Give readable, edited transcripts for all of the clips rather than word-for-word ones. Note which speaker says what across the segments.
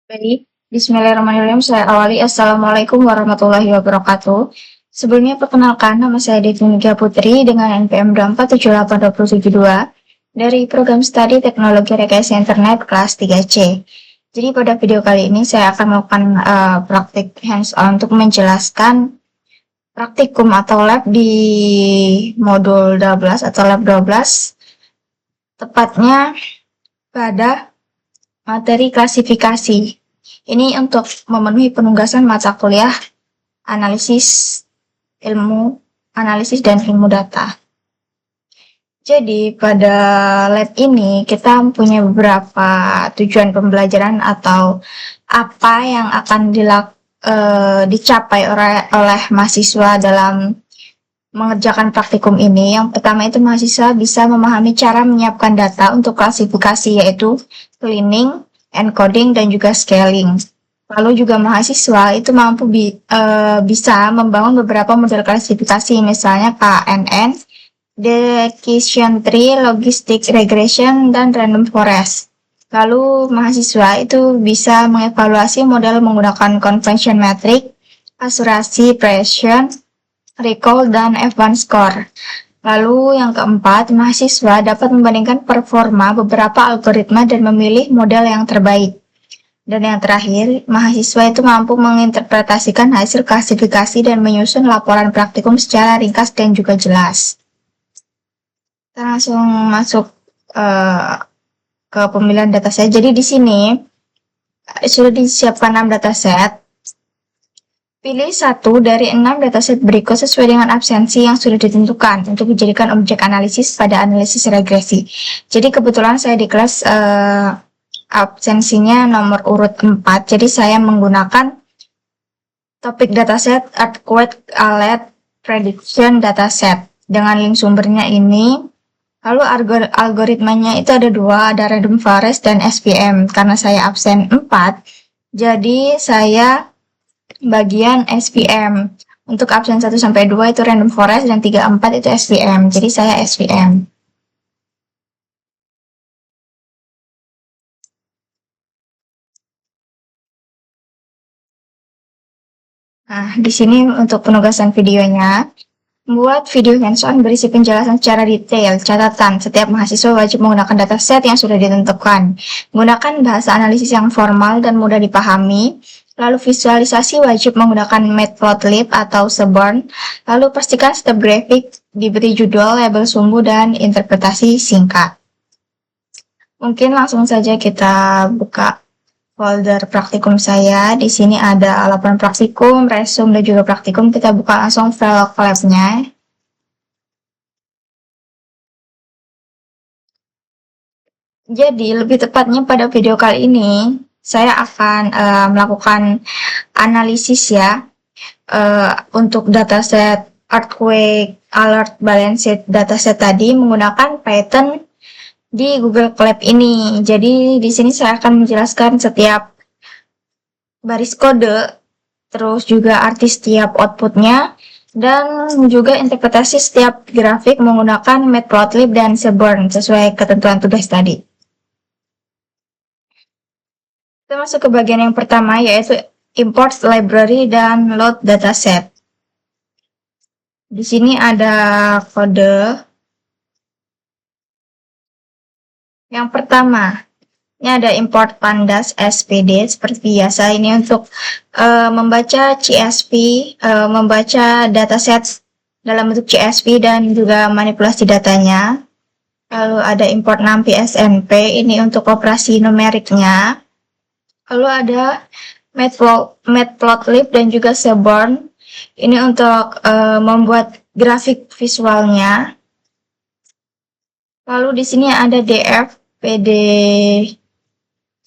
Speaker 1: Baik, Bismillahirrahmanirrahim. Saya awali. Assalamualaikum warahmatullahi wabarakatuh. Sebelumnya perkenalkan, nama saya Devnika Putri dengan NPM 2478272 dari program studi Teknologi Rekayasa Internet kelas 3C. Jadi pada video kali ini saya akan melakukan praktik hands-on untuk menjelaskan praktikum atau lab di modul 12 atau lab 12, tepatnya pada materi klasifikasi. Ini untuk memenuhi penugasan mata kuliah analisis analisis dan ilmu data. Jadi pada lab ini kita mempunyai beberapa tujuan pembelajaran atau apa yang akan dicapai oleh mahasiswa dalam mengerjakan praktikum ini. Yang pertama itu mahasiswa bisa memahami cara menyiapkan data untuk klasifikasi, yaitu cleaning, encoding, dan juga scaling. Lalu juga mahasiswa itu mampu bisa membangun beberapa model klasifikasi, misalnya KNN, decision tree, logistic regression, dan random forest. Lalu mahasiswa itu bisa mengevaluasi model menggunakan convention metric, akurasi, precision, recall, dan F1 score. Lalu yang keempat, mahasiswa dapat membandingkan performa beberapa algoritma dan memilih model yang terbaik. Dan yang terakhir, mahasiswa itu mampu menginterpretasikan hasil klasifikasi dan menyusun laporan praktikum secara ringkas dan juga jelas. Kita langsung masuk ke pemilihan dataset. Jadi di sini sudah disiapkan 6 dataset. Pilih satu dari 6 dataset berikut sesuai dengan absensi yang sudah ditentukan untuk dijadikan objek analisis pada analisis regresi. Jadi kebetulan saya di kelas absensinya nomor urut 4, jadi saya menggunakan topik dataset earthquake alert prediction dataset dengan link sumbernya ini. Lalu algoritmanya itu ada 2, ada random forest dan SVM. Karena saya absen 4, jadi saya bagian SVM. Untuk absen 1 sampai 2 itu random forest dan 3 4 itu SVM. Jadi saya SVM. Nah, di sini untuk penugasan videonya, membuat video hands-on berisi penjelasan secara detail. Catatan, setiap mahasiswa wajib menggunakan dataset yang sudah ditentukan. Menggunakan bahasa analisis yang formal dan mudah dipahami. Lalu visualisasi wajib menggunakan Matplotlib atau Seborn. Lalu pastikan setiap grafik diberi judul, label sumbu, dan interpretasi singkat. Mungkin langsung saja kita buka folder praktikum saya. Di sini ada laporan praktikum, resume, dan juga praktikum. Kita buka langsung file labnya. Jadi lebih tepatnya pada video kali ini saya akan melakukan analisis ya untuk dataset earthquake alert balanced dataset tadi menggunakan Python di Google Colab ini. Jadi di sini saya akan menjelaskan setiap baris kode, terus juga arti setiap outputnya, dan juga interpretasi setiap grafik menggunakan Matplotlib dan Seborn sesuai ketentuan tugas tadi. Kita masuk ke bagian yang pertama, yaitu import library dan load dataset. Di sini ada kode. Yang pertama, ini ada import pandas SPD seperti biasa. Ini untuk membaca CSV, membaca dataset dalam bentuk CSV dan juga manipulasi datanya. Lalu ada import NumPy SNP, ini untuk operasi numeriknya. Lalu ada Matplotlib dan juga Seborn, ini untuk membuat grafik visualnya. Lalu di sini ada DF PD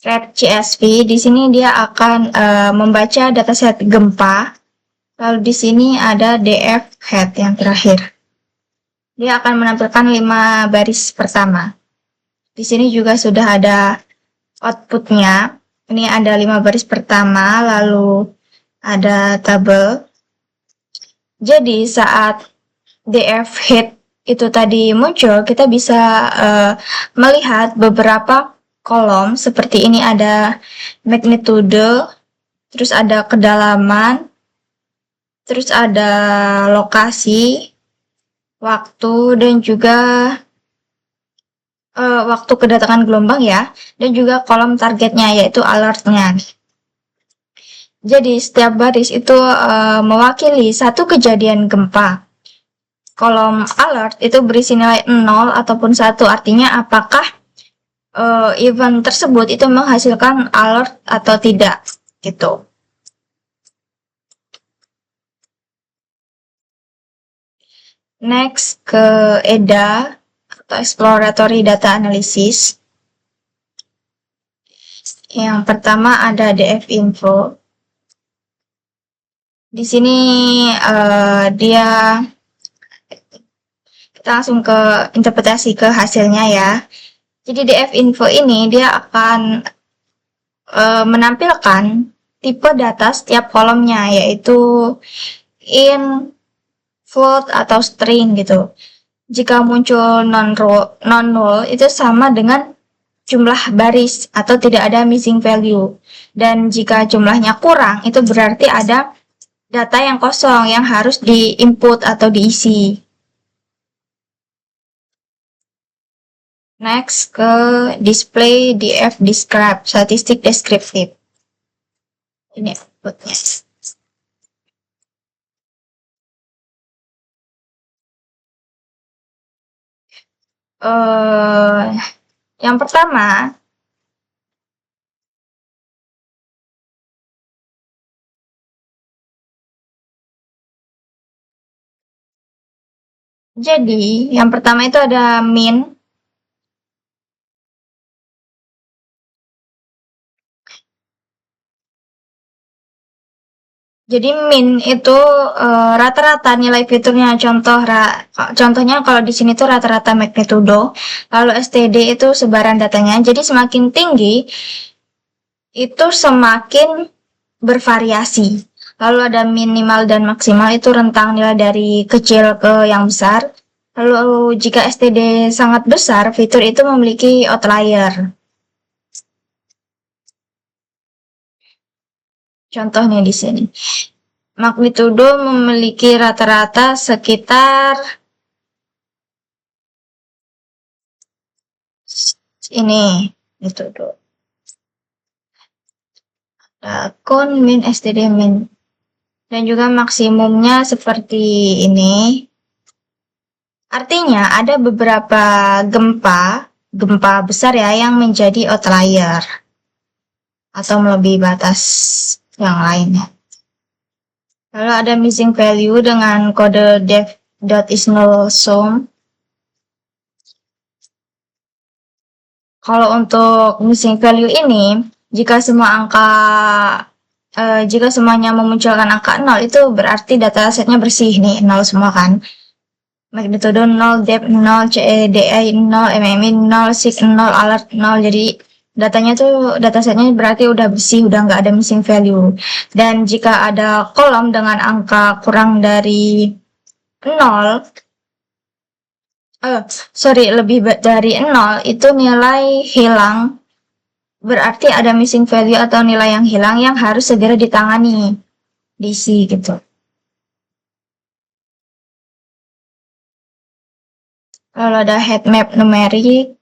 Speaker 1: Red CSV. Di sini dia akan membaca dataset gempa. Lalu di sini ada DF head yang terakhir. Dia akan menampilkan 5 baris pertama. Di sini juga sudah ada outputnya. Ini ada 5 baris pertama, lalu ada tabel. Jadi saat DF head itu tadi muncul, kita bisa melihat beberapa kolom seperti ini, ada magnitude, terus ada kedalaman, terus ada lokasi, waktu, dan juga waktu kedatangan gelombang ya, dan juga kolom targetnya yaitu alertnya. Jadi setiap baris itu mewakili satu kejadian gempa. Kolom alert itu berisi nilai 0 ataupun 1, artinya apakah event tersebut itu menghasilkan alert atau tidak gitu. Next ke EDA atau Exploratory Data Analysis. Yang pertama ada DF Info. Di sini dia kita langsung ke interpretasi ke hasilnya ya. Jadi DF Info ini dia akan menampilkan tipe data setiap kolomnya, yaitu in, float, atau string gitu. Jika muncul non-null itu sama dengan jumlah baris atau tidak ada missing value. Dan jika jumlahnya kurang, itu berarti ada data yang kosong yang harus di-input atau diisi. Next ke display DF describe, statistik deskriptif. Ini outputnya. Yang pertama, jadi yang pertama itu ada min. Jadi min itu rata-rata nilai fiturnya. Contohnya kalau di sini tuh rata-rata magnitudo. Lalu STD itu sebaran datanya. Jadi semakin tinggi itu semakin bervariasi. Lalu ada minimal dan maksimal, itu rentang nilai dari kecil ke yang besar. Lalu jika STD sangat besar, fitur itu memiliki outlier. Contohnya di sini. Magnitudo memiliki rata-rata sekitar ini, magnitudo. Kon min STD min. Dan juga maksimumnya seperti ini. Artinya ada beberapa gempa besar ya yang menjadi outlier atau melebihi batas yang lainnya. Lalu ada missing value dengan kode def.isNullSum. Kalau untuk missing value ini, jika semuanya memunculkan angka 0, itu berarti datasetnya bersih nih, 0 semua kan. Magnitudo 0, depth 0, CEDI 0, MMI 0, SIG 0, alert 0. Jadi datasetnya berarti udah bersih, udah nggak ada missing value. Dan jika ada kolom dengan angka kurang dari 0, lebih dari 0, itu nilai hilang. Berarti ada missing value atau nilai yang hilang yang harus segera ditangani. Diisi gitu. Lalu ada heat map numerik.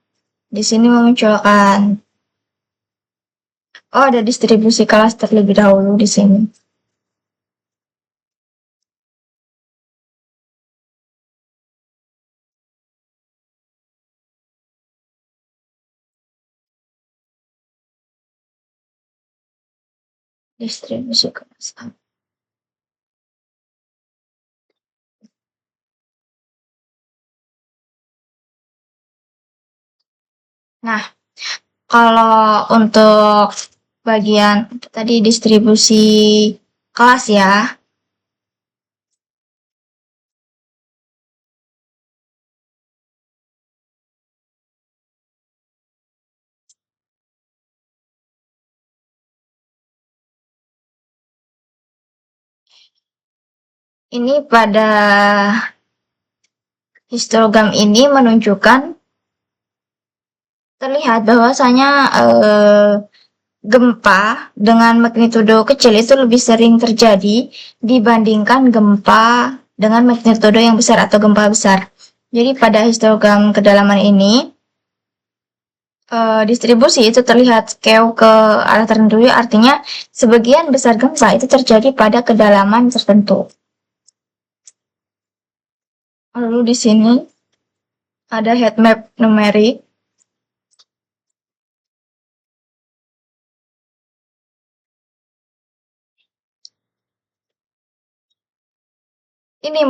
Speaker 1: Di sini memunculkan. Oh, ada distribusi kelas terlebih dahulu di sini. Distribusi kelas. Nah, kalau untuk bagian tadi distribusi kelas ya. Ini pada histogram ini menunjukkan terlihat bahwasanya gempa dengan magnitudo kecil itu lebih sering terjadi dibandingkan gempa dengan magnitudo yang besar atau gempa besar. Jadi pada histogram kedalaman ini distribusi itu terlihat skeu ke arah tertentu, artinya sebagian besar gempa itu terjadi pada kedalaman tertentu. Lalu di sini ada heat map numerik. Ini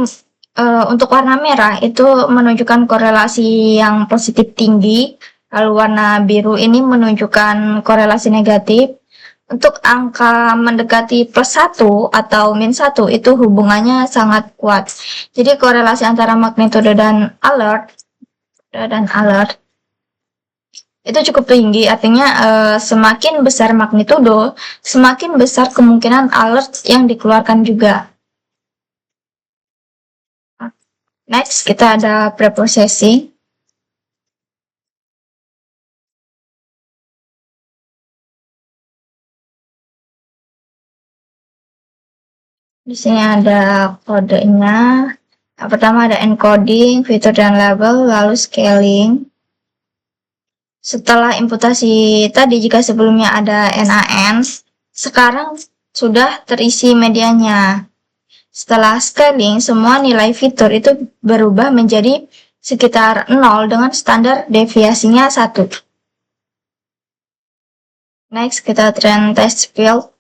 Speaker 1: untuk warna merah itu menunjukkan korelasi yang positif tinggi, lalu warna biru ini menunjukkan korelasi negatif. Untuk angka mendekati +1 atau -1 itu hubungannya sangat kuat. Jadi korelasi antara magnitudo dan alert itu cukup tinggi, artinya semakin besar magnitudo, semakin besar kemungkinan alert yang dikeluarkan juga. Next, kita ada preprocessing. Di sini ada kodenya. Yang pertama ada encoding, fitur dan label, lalu scaling. Setelah imputasi tadi, jika sebelumnya ada NaN, sekarang sudah terisi medianya. Setelah scaling, semua nilai fitur itu berubah menjadi sekitar 0 dengan standar deviasinya 1. Next, kita trend test field.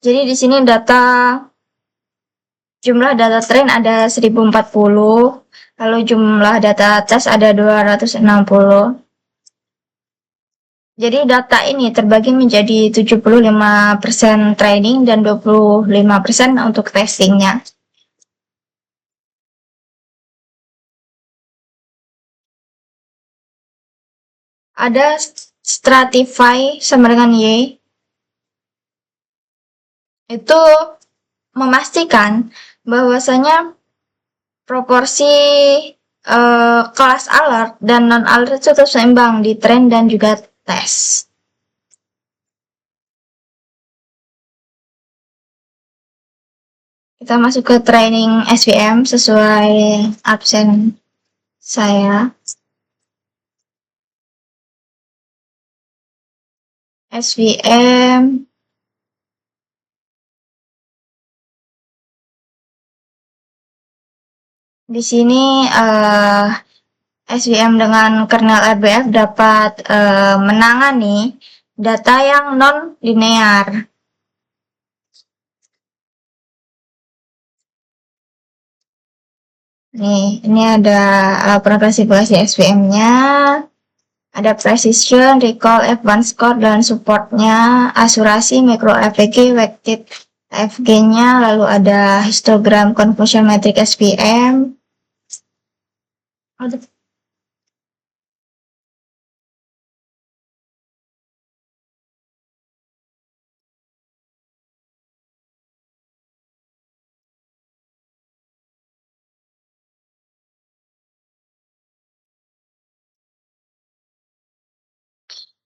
Speaker 1: Jadi di sini jumlah data train ada 1040, lalu jumlah data test ada 260. Jadi data ini terbagi menjadi 75% training dan 25% untuk testingnya. Ada stratify sama dengan Y. Itu memastikan bahwasanya proporsi kelas alert dan non alert itu seimbang di train dan juga tes. Kita masuk ke training SVM sesuai absen saya. SVM di sini SVM dengan kernel RBF dapat menangani data yang non-linear. Ini ada laporan klasifikasi SVM-nya, ada precision, recall, advanced score, dan supportnya, asurasi, micro FVG, weighted FG-nya, lalu ada histogram conversion metric SVM.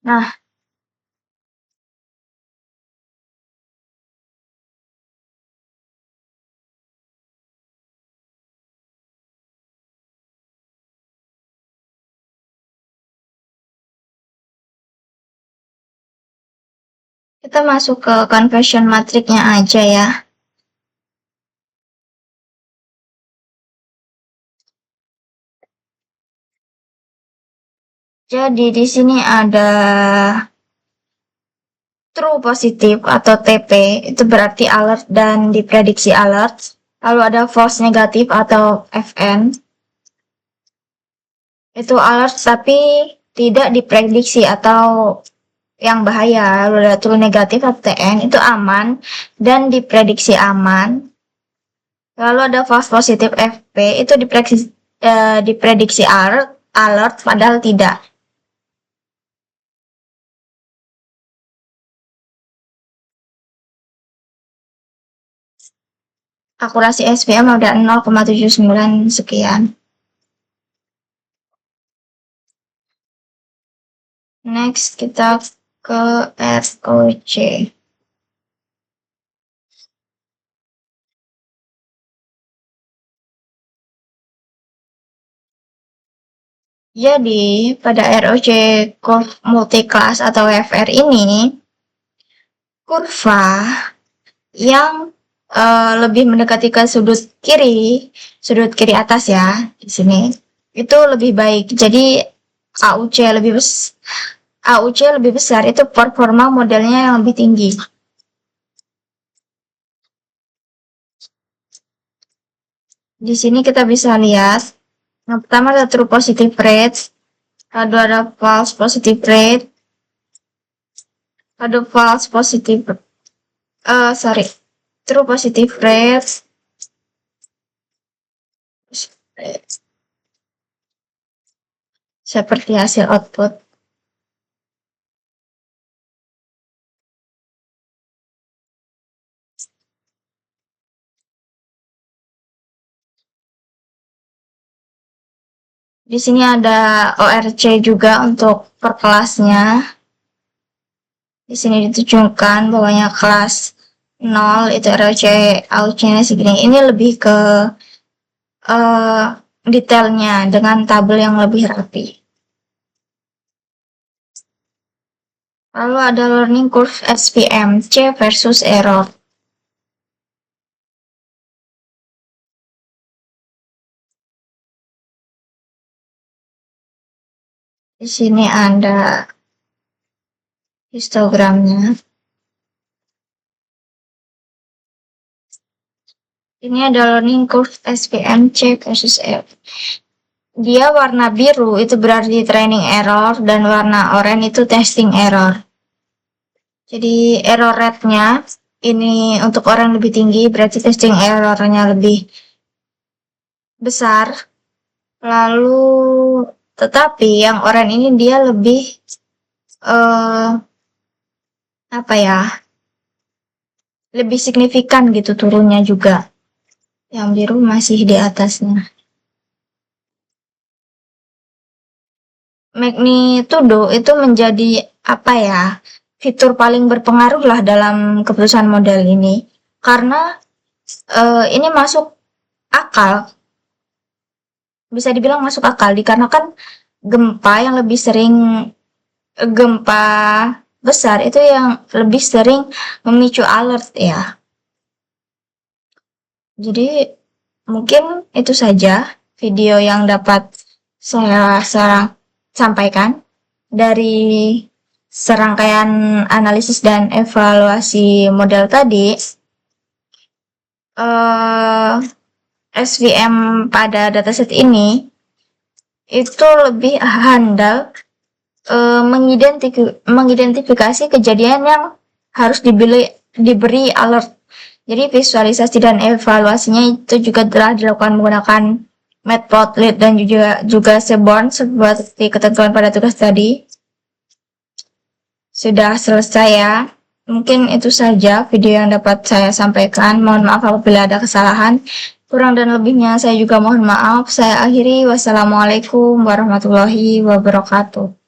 Speaker 1: Nah, kita masuk ke conversion matrix-nya aja ya. Jadi di sini ada true positif atau TP, itu berarti alert dan diprediksi alert. Lalu ada false negatif atau FN, itu alert tapi tidak diprediksi atau yang bahaya. Lalu ada true negatif atau TN, itu aman dan diprediksi aman. Lalu ada false positif FP, itu diprediksi alert padahal tidak. akurasi SVM udah 0,79 sekian. Next kita ke ROC. Jadi pada ROC curve multiclass atau FR ini kurva yang lebih mendekati ke sudut kiri atas ya di sini itu lebih baik. Jadi AUC lebih besar itu performa modelnya yang lebih tinggi. Di sini kita bisa lihat yang pertama ada true positive rate, lalu ada false positive rate, ada false positive true positive rate, seperti hasil output. Di sini ada ORC juga untuk per kelasnya. Di sini ditunjukkan bahwanya kelas 0 itu ROC AUC-nya segini. Ini lebih ke detailnya dengan tabel yang lebih rapi. Lalu ada learning curve SVM C versus error. Di sini ada histogramnya. Ini ada learning curve SVM C versus error. Dia warna biru itu berarti training error dan warna oranye itu testing error. Jadi error rate-nya ini untuk orang lebih tinggi berarti testing error-nya lebih besar. Lalu tetapi yang oranye ini dia lebih lebih signifikan gitu turunnya juga. Yang biru masih di atasnya. Magnitudo itu menjadi fitur paling berpengaruh lah dalam keputusan model ini karena ini masuk akal, bisa dibilang masuk akal dikarenakan gempa besar itu yang lebih sering memicu alert ya. Jadi mungkin itu saja video yang dapat saya sampaikan dari serangkaian analisis dan evaluasi model tadi. SVM pada dataset ini itu lebih handal mengidentifikasi kejadian yang harus diberi alert. Jadi visualisasi dan evaluasinya itu juga telah dilakukan menggunakan Matplotlib dan juga Seaborn seperti ketentuan pada tugas tadi. Sudah selesai ya. Mungkin itu saja video yang dapat saya sampaikan. Mohon maaf apabila ada kesalahan. Kurang dan lebihnya saya juga mohon maaf. Saya akhiri. Wassalamualaikum warahmatullahi wabarakatuh.